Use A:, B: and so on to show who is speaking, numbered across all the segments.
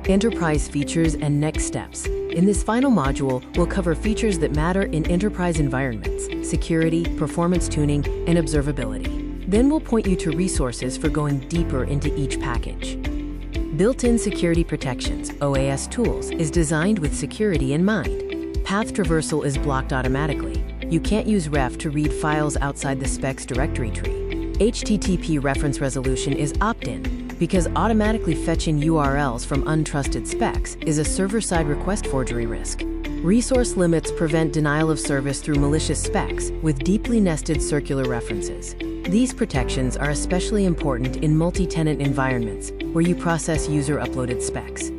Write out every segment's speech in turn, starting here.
A: Enterprise features and next steps. In this final module, we'll cover features that matter in enterprise environments, security, performance tuning, and observability. Then we'll point you to resources for going deeper into each package. Built-in security protections, oastools, is designed with security in mind. Path traversal is blocked automatically. You can't use ref to read files outside the spec's directory tree. HTTP reference resolution is opt-in, because automatically fetching URLs from untrusted specs is a server-side request forgery risk. Resource limits prevent denial of service through malicious specs with deeply nested circular references. These protections are especially important in multi-tenant environments where you process user-uploaded specs.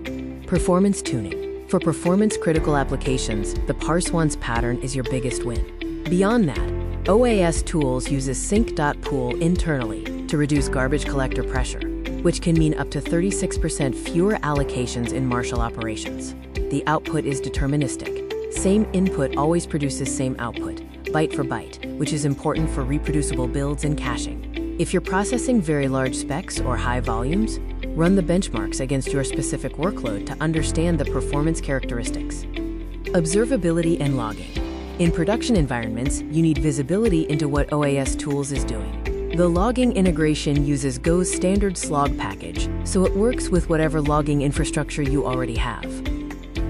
A: Performance tuning. For performance-critical applications, the parse once pattern is your biggest win. Beyond that, oastools uses sync.pool internally to reduce garbage collector pressure, which can mean up to 36% fewer allocations in Marshall operations. The output is deterministic. Same input always produces same output, byte for byte, which is important for reproducible builds and caching. If you're processing very large specs or high volumes, run the benchmarks against your specific workload to understand the performance characteristics. Observability and logging. In production environments, you need visibility into what oastools is doing. The logging integration uses Go's standard slog package, so it works with whatever logging infrastructure you already have.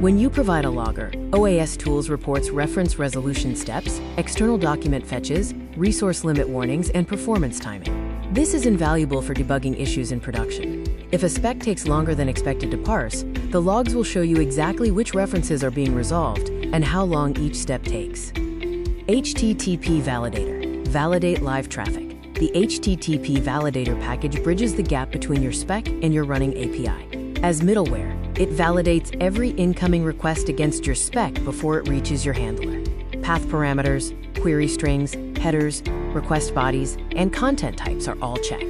A: When you provide a logger, oastools reports reference resolution steps, external document fetches, resource limit warnings, and performance timing. This is invaluable for debugging issues in production. If a spec takes longer than expected to parse, the logs will show you exactly which references are being resolved and how long each step takes. HTTP Validator. Validate live traffic. The HTTP Validator package bridges the gap between your spec and your running API. As middleware, it validates every incoming request against your spec before it reaches your handler. Path parameters, query strings, headers, request bodies, and content types are all checked.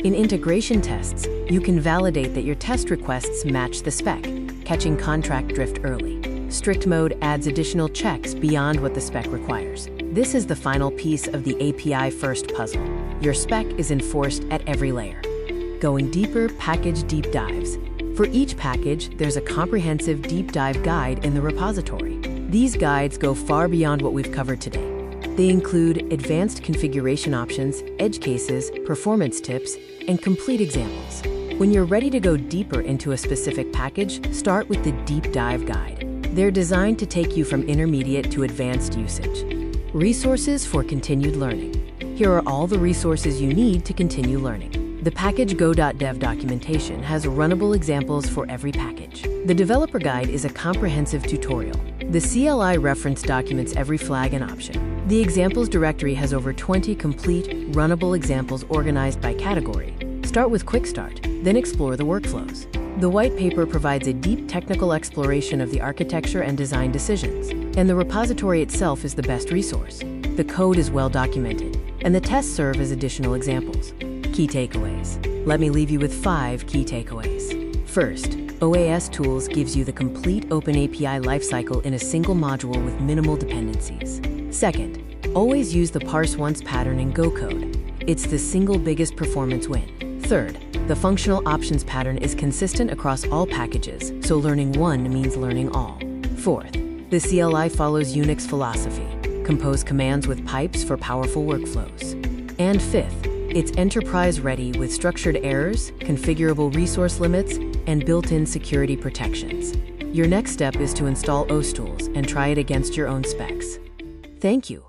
A: In integration tests, you can validate that your test requests match the spec, catching contract drift early. Strict mode adds additional checks beyond what the spec requires. This is the final piece of the API-first puzzle. Your spec is enforced at every layer. Going deeper, package deep dives. For each package, there's a comprehensive deep dive guide in the repository. These guides go far beyond what we've covered today. They include advanced configuration options, edge cases, performance tips, and complete examples. When you're ready to go deeper into a specific package, start with the deep dive guide. They're designed to take you from intermediate to advanced usage. Resources for continued learning. Here are all the resources you need to continue learning. The package go.dev documentation has runnable examples for every package. The developer guide is a comprehensive tutorial. The CLI reference documents every flag and option. The examples directory has over 20 complete, runnable examples organized by category. Start with Quick Start, then explore the workflows. The white paper provides a deep technical exploration of the architecture and design decisions, and the repository itself is the best resource. The code is well documented, and the tests serve as additional examples. Key takeaways. Let me leave you with 5 key takeaways. First, oastools gives you the complete OpenAPI lifecycle in a single module with minimal dependencies. Second, always use the parse once pattern in Go code. It's the single biggest performance win. Third, the functional options pattern is consistent across all packages, so learning one means learning all. Fourth, the CLI follows Unix philosophy. Compose commands with pipes for powerful workflows. And fifth, it's enterprise-ready with structured errors, configurable resource limits, and built-in security protections. Your next step is to install oastools and try it against your own specs. Thank you.